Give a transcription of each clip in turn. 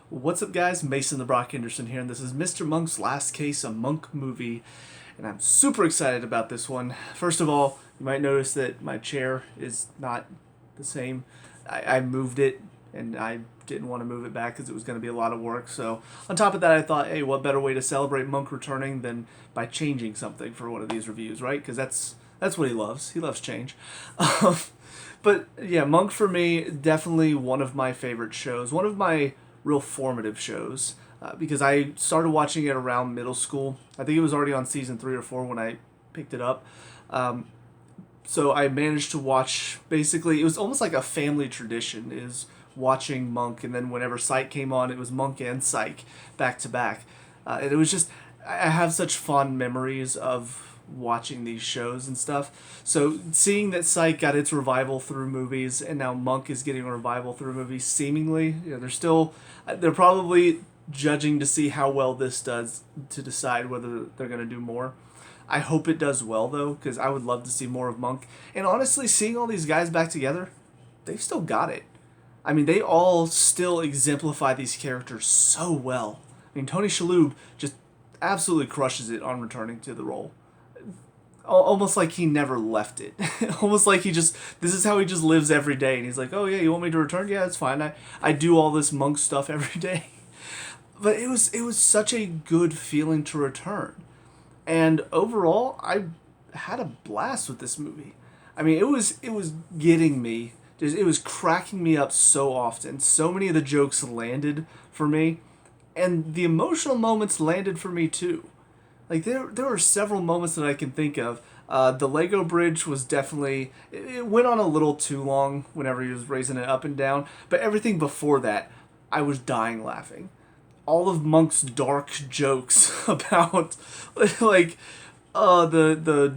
What's up, guys? Mason the Brock Henderson here, and this is Mr. Monk's Last Case, a Monk movie, and I'm super excited about this one. First of all, you might notice that my chair is not the same. I moved it, and I didn't want to move it back because it was going to be a lot of work. So, on top of that, I thought, hey, what better way to celebrate Monk returning than by changing something for one of these reviews, right? Because that's what he loves. He loves change. But yeah, Monk for me, definitely one of my favorite shows. One of my real formative shows because I started watching it around middle school. I think it was already on season 3 or 4 when I picked it up. So I managed to watch, basically, it was almost like a family tradition, is watching Monk, and then whenever Psych came on, it was Monk and Psych back to back. And it was just, I have such fond memories of watching these shows and stuff. So seeing that Psych got its revival through movies, and now Monk is getting a revival through movies, seemingly, they're probably judging to see how well this does to decide whether they're going to do more. I hope it does well, though, because I would love to see more of Monk. And honestly, seeing all these guys back together, they've still got it. I mean, they all still exemplify these characters so well. I mean, Tony Shalhoub just absolutely crushes it on returning to the role. Almost like he never left it. Almost like this is how he just lives every day. And he's like, oh yeah, you want me to return? Yeah, it's fine. I do all this Monk stuff every day. But it was such a good feeling to return. And overall, I had a blast with this movie. I mean, it was getting me. It was cracking me up so often. So many of the jokes landed for me. And the emotional moments landed for me too. Like, there were several moments that I can think of. The Lego bridge was definitely, it went on a little too long whenever he was raising it up and down, but everything before that, I was dying laughing. All of Monk's dark jokes about, like, the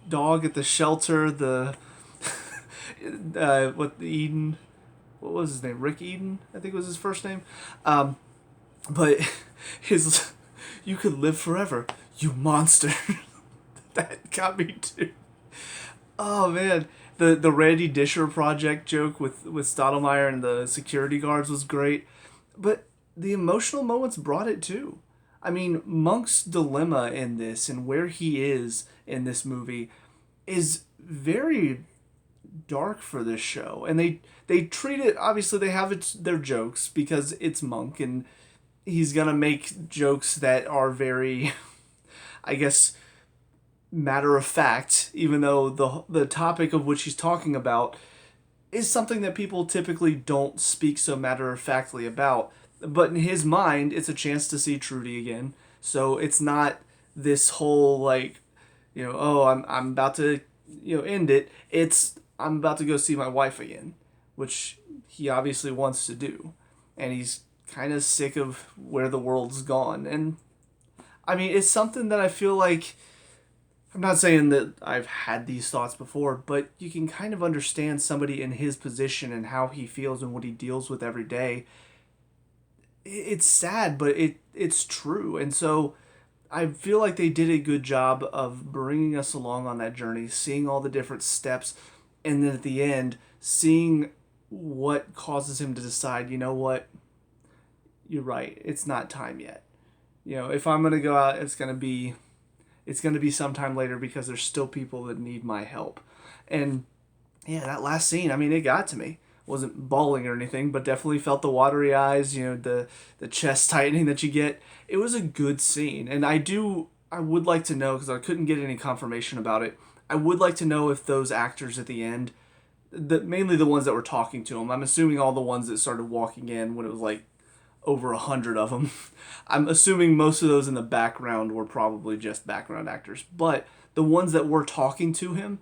dog at the shelter, Eden, what was his name? Rick Eden, I think was his first name. But his, you could live forever, you monster. That got me too. Oh man, the Randy Disher project joke with Stottlemyre and the security guards was great, but the emotional moments brought it too. I mean, Monk's dilemma in this and where he is in this movie is very dark for this show, and they treat it, obviously they have their jokes because it's Monk, and he's gonna make jokes that are very, I guess, matter of fact, even though the topic of which he's talking about is something that people typically don't speak so matter of factly about. But in his mind, it's a chance to see Trudy again. So it's not this whole, like, oh, I'm about to end it. It's, I'm about to go see my wife again, which he obviously wants to do, and he's kind of sick of where the world's gone. And I mean, it's something that I feel like, I'm not saying that I've had these thoughts before, but you can kind of understand somebody in his position and how he feels and what he deals with every day. It's sad, but it's true. And so I feel like they did a good job of bringing us along on that journey, seeing all the different steps, and then at the end, seeing what causes him to decide, you know what, you're right, it's not time yet. If I'm going to go out, it's going to be sometime later because there's still people that need my help. And yeah, that last scene, I mean, it got to me. Wasn't bawling or anything, but definitely felt the watery eyes, the chest tightening that you get. It was a good scene. And I would like to know, because I couldn't get any confirmation about it, I would like to know if those actors at the end, mainly the ones that were talking to him, I'm assuming all the ones that started walking in when it was like over 100 of them. I'm assuming most of those in the background were probably just background actors. But the ones that were talking to him,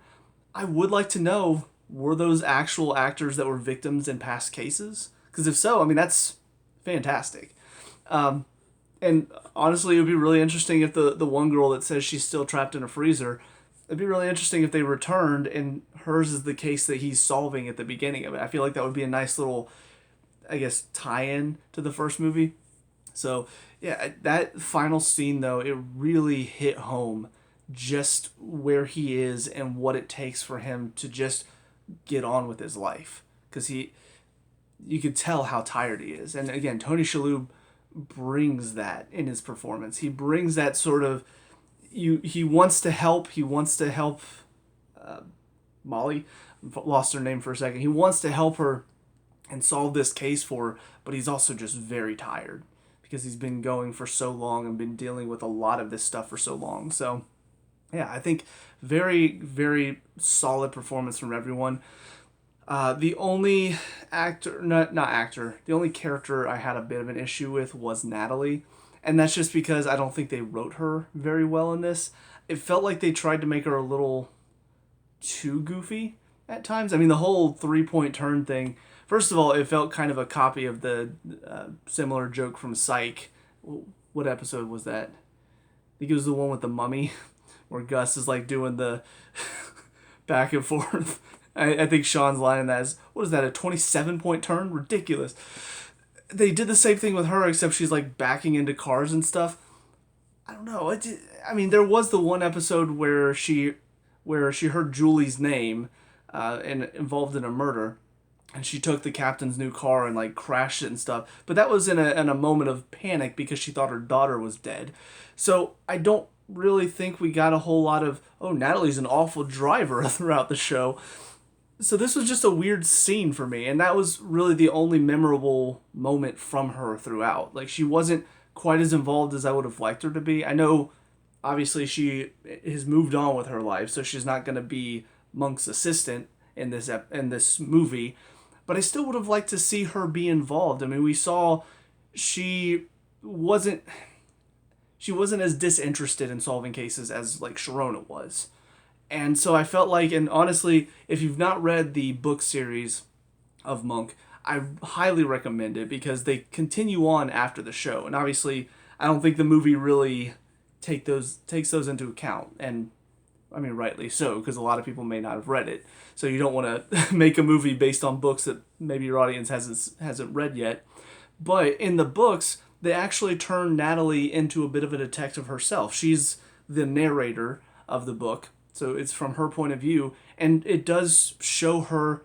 I would like to know, were those actual actors that were victims in past cases? Because if so, I mean, that's fantastic. And honestly, it would be really interesting if the one girl that says she's still trapped in a freezer, it'd be really interesting if they returned and hers is the case that he's solving at the beginning of it. I feel like that would be a nice little, I guess, tie-in to the first movie. So yeah, that final scene though, it really hit home just where he is and what it takes for him to just get on with his life. Because you could tell how tired he is. And again, Tony Shalhoub brings that in his performance. He brings that sort of he wants to help. He wants to help Molly. Lost her name for a second. He wants to help her and solve this case for her, but he's also just very tired because he's been going for so long and been dealing with a lot of this stuff for so long. So, yeah, I think very, very solid performance from everyone. The only the only character I had a bit of an issue with was Natalie. And that's just because I don't think they wrote her very well in this. It felt like they tried to make her a little too goofy at times. I mean, the whole 3-point turn thing, first of all, it felt kind of a copy of the similar joke from Psych. What episode was that? I think it was the one with the mummy, where Gus is like doing the back and forth. I think Sean's line in that is, what is that, a 27-point turn? Ridiculous. They did the same thing with her, except she's like backing into cars and stuff. I don't know. I mean, there was the one episode where she heard Julie's name and involved in a murder, and she took the captain's new car and like crashed it and stuff. But that was in a moment of panic because she thought her daughter was dead. So I don't really think we got a whole lot of, oh, Natalie's an awful driver throughout the show. So this was just a weird scene for me, and that was really the only memorable moment from her throughout. Like, she wasn't quite as involved as I would have liked her to be. I know, obviously, she has moved on with her life, so she's not going to be Monk's assistant in this movie, but I still would have liked to see her be involved. I mean, we saw she wasn't as disinterested in solving cases as, like, Sharona was. And so I felt like, and honestly, if you've not read the book series of Monk, I highly recommend it because they continue on after the show. And obviously, I don't think the movie really takes those into account. And I mean, rightly so, because a lot of people may not have read it. So you don't want to make a movie based on books that maybe your audience hasn't read yet. But in the books, they actually turn Natalie into a bit of a detective herself. She's the narrator of the book. So it's from her point of view, and it does show her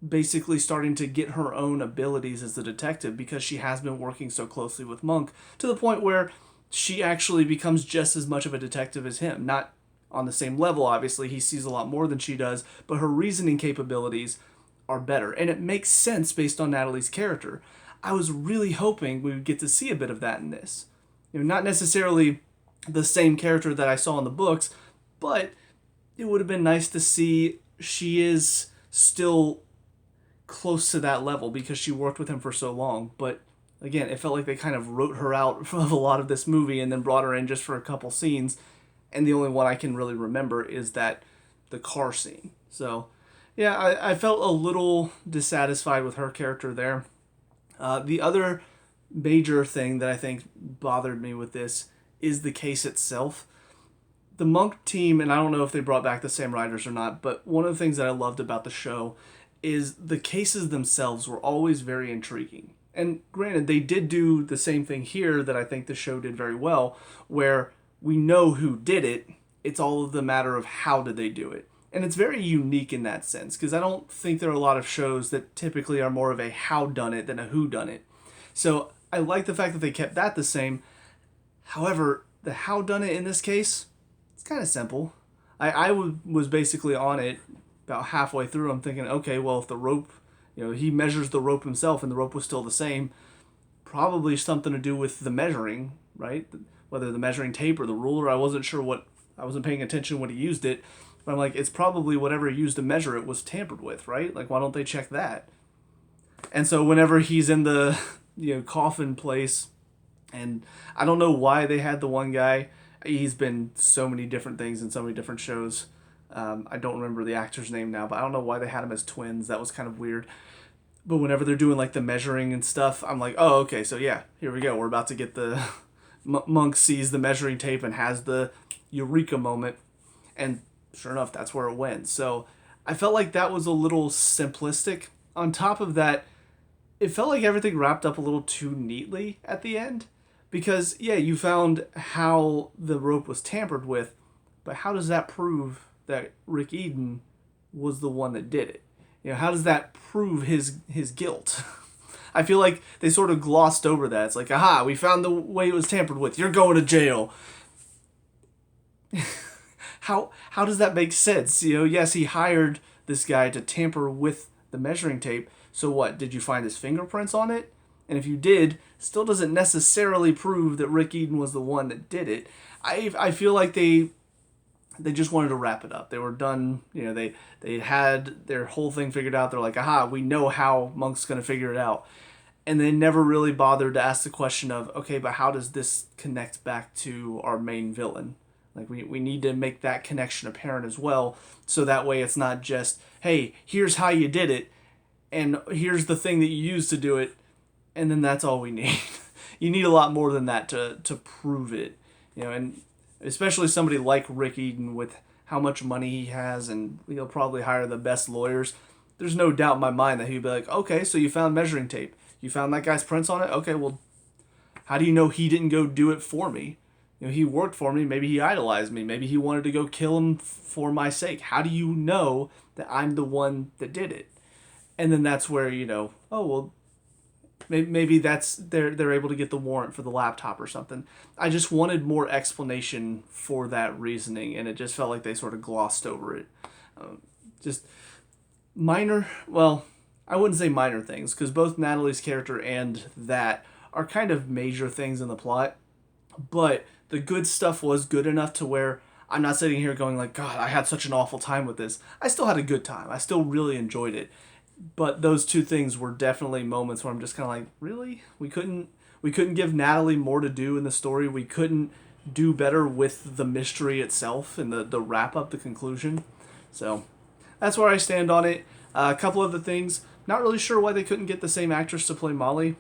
basically starting to get her own abilities as a detective because she has been working so closely with Monk to the point where she actually becomes just as much of a detective as him. Not on the same level, obviously. He sees a lot more than she does, but her reasoning capabilities are better. And it makes sense based on Natalie's character. I was really hoping we would get to see a bit of that in this. You know, not necessarily the same character that I saw in the books, but it would have been nice to see she is still close to that level because she worked with him for so long. But again, it felt like they kind of wrote her out of a lot of this movie and then brought her in just for a couple scenes. And the only one I can really remember is the car scene. So yeah, I felt a little dissatisfied with her character there. The other major thing that I think bothered me with this is the case itself. The Monk team, and I don't know if they brought back the same writers or not, but one of the things that I loved about the show is the cases themselves were always very intriguing. And granted, they did do the same thing here that I think the show did very well, where we know who did it. It's all of the matter of how did they do it. And it's very unique in that sense, because I don't think there are a lot of shows that typically are more of a how done it than a who done it. So I like the fact that they kept that the same. However, the how done it in this case, it's kind of simple. I was basically on it about halfway through. I'm thinking, okay, well, if the rope, he measures the rope himself and the rope was still the same, probably something to do with the measuring, right? Whether the measuring tape or the ruler, I wasn't sure I wasn't paying attention when he used it. But I'm like, it's probably whatever he used to measure it was tampered with, right? Like, why don't they check that? And so whenever he's in the, coffin place, and I don't know why they had the one guy. He's been so many different things in so many different shows. I don't remember the actor's name now, but I don't know why they had him as twins. That was kind of weird. But whenever they're doing like the measuring and stuff, I'm like, oh, okay, so yeah, here we go. We're about to get the Monk sees the measuring tape and has the eureka moment. And sure enough, that's where it went. So I felt like that was a little simplistic. On top of that, it felt like everything wrapped up a little too neatly at the end. Because, yeah, you found how the rope was tampered with, but how does that prove that Rick Eden was the one that did it? How does that prove his guilt? I feel like they sort of glossed over that. It's like, aha, we found the way it was tampered with. You're going to jail. How does that make sense? Yes, he hired this guy to tamper with the measuring tape. So what? Did you find his fingerprints on it? And if you did, still doesn't necessarily prove that Rick Eden was the one that did it. I feel like they just wanted to wrap it up. They were done. They had their whole thing figured out. They're like, aha, we know how Monk's going to figure it out. And they never really bothered to ask the question of, okay, but how does this connect back to our main villain? Like, we need to make that connection apparent as well, so that way it's not just, hey, here's how you did it, and here's the thing that you used to do it, and then that's all we need. You need a lot more than that to prove it. And especially somebody like Rick Eden with how much money he has, and he'll probably hire the best lawyers. There's no doubt in my mind that he'd be like, okay, so you found measuring tape. You found that guy's prints on it? Okay, well, how do you know he didn't go do it for me? He worked for me. Maybe he idolized me. Maybe he wanted to go kill him for my sake. How do you know that I'm the one that did it? And then that's where, oh, well, maybe that's they're able to get the warrant for the laptop or something. I just wanted more explanation for that reasoning, and it just felt like they sort of glossed over it. Just minor, well, I wouldn't say minor things, because both Natalie's character and that are kind of major things in the plot, but the good stuff was good enough to where I'm not sitting here going like, God, I had such an awful time with this. I still had a good time. I still really enjoyed it. But those two things were definitely moments where I'm just kind of like, really? We couldn't give Natalie more to do in the story. We couldn't do better with the mystery itself and the wrap up, the conclusion. So that's where I stand on it. A couple other things. Not really sure why they couldn't get the same actress to play Molly.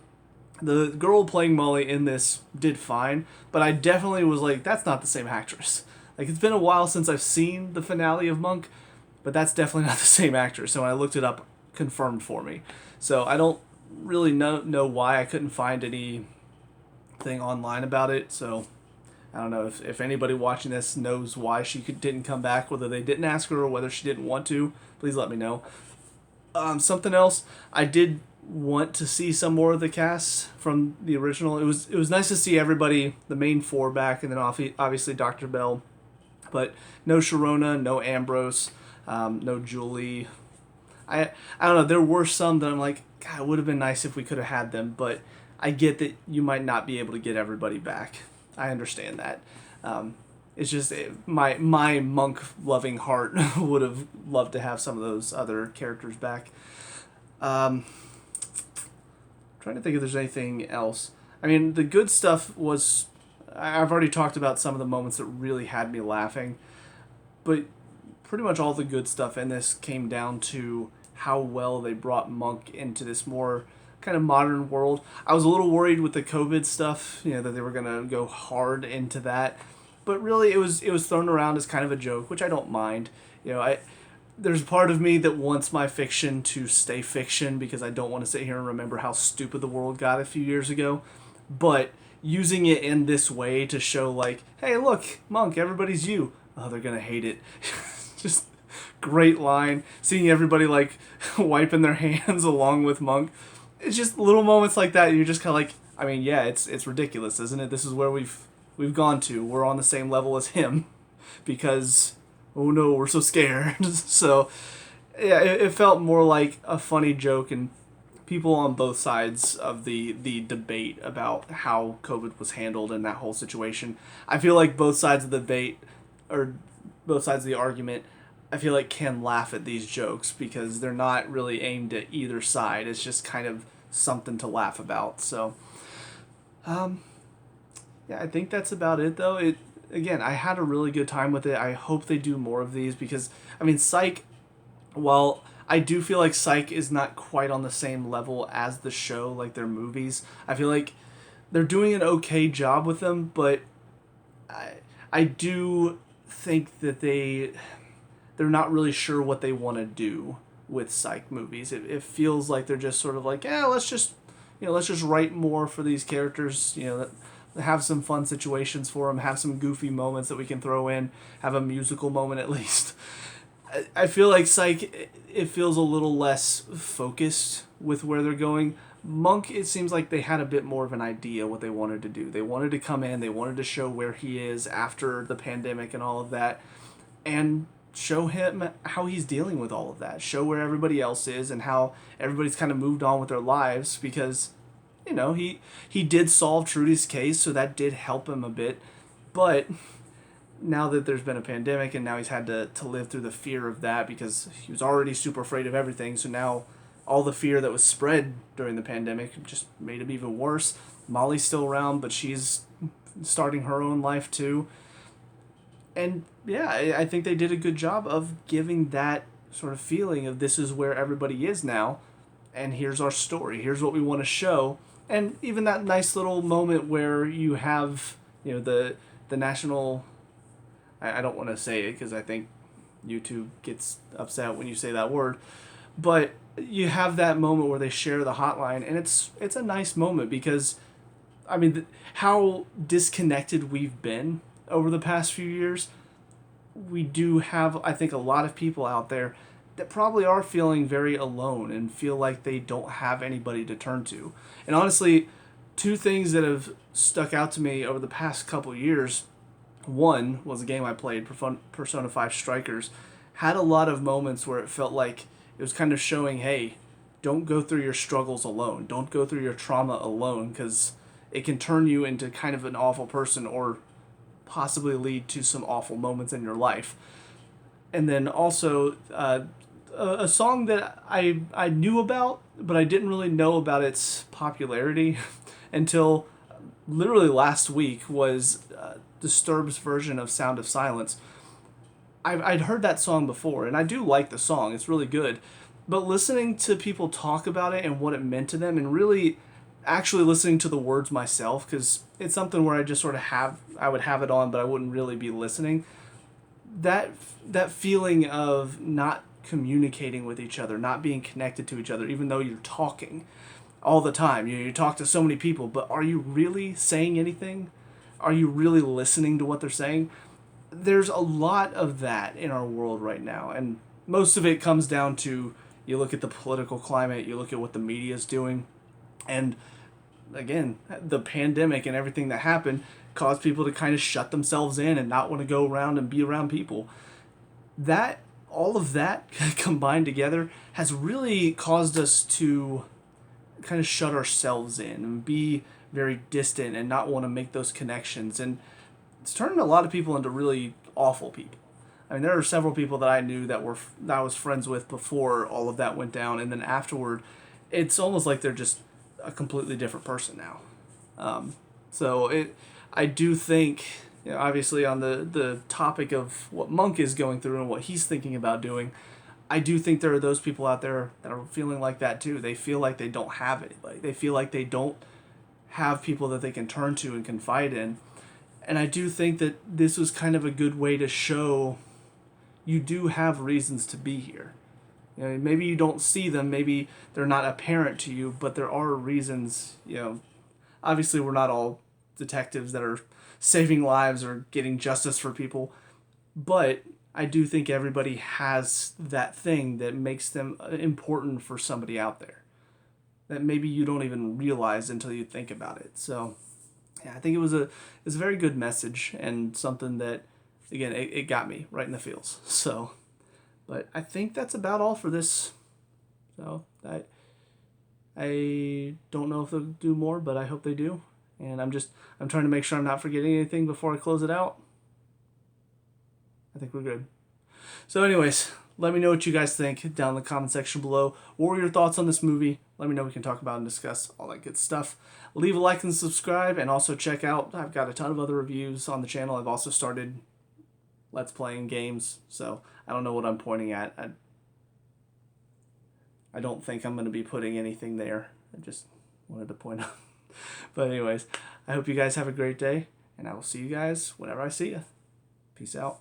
The girl playing Molly in this did fine, but I definitely was like, that's not the same actress. Like, it's been a while since I've seen the finale of Monk, but that's definitely not the same actress. So when I looked it up, confirmed for me. So I don't really know why I couldn't find anything online about it. So I don't know if anybody watching this knows why she didn't come back, whether they didn't ask her or whether she didn't want to. Please let me know. Something else, I did want to see some more of the cast from the original. It was nice to see everybody, the main four, back, and then obviously Dr. Bell, but no Sharona, no Ambrose, no Julie. I don't know, there were some that I'm like, God, it would have been nice if we could have had them, but I get that you might not be able to get everybody back. I understand that. It's just my Monk loving heart would have loved to have some of those other characters back. Trying to think if there's anything else. I mean, the good stuff was, I've already talked about some of the moments that really had me laughing, but pretty much all the good stuff in this came down to how well they brought Monk into this more kind of modern world. I was a little worried with the COVID stuff, that they were going to go hard into that, but really it was thrown around as kind of a joke, which I don't mind. There's a part of me that wants my fiction to stay fiction because I don't want to sit here and remember how stupid the world got a few years ago. But using it in this way to show like, hey, look, Monk, everybody's you. Oh, they're going to hate it. Just great line. Seeing everybody like wiping their hands along with Monk. It's just little moments like that. You're just kind of like, I mean, yeah, it's ridiculous, isn't it? This is where we've gone to. We're on the same level as him because... oh no, we're so scared. So, yeah, it felt more like a funny joke, and people on both sides of the debate about how COVID was handled in that whole situation. I feel like both sides of the debate, or both sides of the argument, I feel like can laugh at these jokes because they're not really aimed at either side. It's just kind of something to laugh about. So, yeah, I think that's about it, though. Again, I had a really good time with it. I hope they do more of these because, I mean, Psych, while I do feel like Psych is not quite on the same level as the show, like their movies, I feel like they're doing an okay job with them, but I do think that they're not really sure what they want to do with Psych movies. It feels like they're just sort of like, let's just write more for these characters, have some fun situations for them, have some goofy moments that we can throw in, have a musical moment at least. I feel like Psych, it feels a little less focused with where they're going, Monk, it seems like they had a bit more of an idea what they wanted to do. They wanted to come in, they wanted to show where he is after the pandemic and all of that, and show him how he's dealing with all of that. Show where everybody else is and how everybody's kind of moved on with their lives because, he did solve Trudy's case, so that did help him a bit. But now that there's been a pandemic and now he's had to live through the fear of that because he was already super afraid of everything, so now all the fear that was spread during the pandemic just made him even worse. Molly's still around, but she's starting her own life too. And yeah, I think they did a good job of giving that sort of feeling of this is where everybody is now, and here's our story, here's what we want to show. And even that nice little moment where you have, the national, I don't want to say it because I think YouTube gets upset when you say that word, but you have that moment where they share the hotline, and it's a nice moment because, I mean, how disconnected we've been over the past few years. We do have, I think, a lot of people out there that probably are feeling very alone and feel like they don't have anybody to turn to. And honestly, two things that have stuck out to me over the past couple years. One was a game I played, Persona 5 Strikers, had a lot of moments where it felt like it was kind of showing, hey, don't go through your struggles alone. Don't go through your trauma alone because it can turn you into kind of an awful person or possibly lead to some awful moments in your life. And then also a song that I knew about, but I didn't really know about its popularity until literally last week was Disturbed's version of Sound of Silence. I'd heard that song before, and I do like the song. It's really good. But listening to people talk about it and what it meant to them, and really actually listening to the words myself, because it's something where I just sort of I would have it on, but I wouldn't really be listening. That feeling of not communicating with each other, not being connected to each other, even though you're talking all the time. You talk to so many people, but are you really saying anything? Are you really listening to what they're saying? There's a lot of that in our world right now, and most of it comes down to you look at the political climate, you look at what the media is doing, and again, the pandemic and everything that happened caused people to kind of shut themselves in and not want to go around and be around people. That all of that combined together has really caused us to kind of shut ourselves in and be very distant and not want to make those connections, and it's turning a lot of people into really awful people. I mean, there are several people that I knew that I was friends with before all of that went down, and then afterward, it's almost like they're just a completely different person now. I do think, obviously on the topic of what Monk is going through and what he's thinking about doing, I do think there are those people out there that are feeling like that too. They feel like they don't have anybody. They feel like they don't have people that they can turn to and confide in. And I do think that this was kind of a good way to show you do have reasons to be here. Maybe you don't see them, maybe they're not apparent to you, but there are reasons, obviously we're not all detectives that are saving lives or getting justice for people, but I do think everybody has that thing that makes them important for somebody out there that maybe you don't even realize until you think about it. So yeah, I think it was a very good message and something that, again, it got me right in the feels. So, but I think that's about all for this. So I don't know if they'll do more, but I hope they do. And I'm trying to make sure I'm not forgetting anything before I close it out. I think we're good. So anyways, let me know what you guys think down in the comment section below. What were your thoughts on this movie? Let me know. We can talk about and discuss all that good stuff. Leave a like and subscribe, and also check out, I've got a ton of other reviews on the channel. I've also started Let's Playing games, so I don't know what I'm pointing at. I don't think I'm going to be putting anything there. I just wanted to point out. But anyways, I hope you guys have a great day, and I will see you guys whenever I see you. Peace out.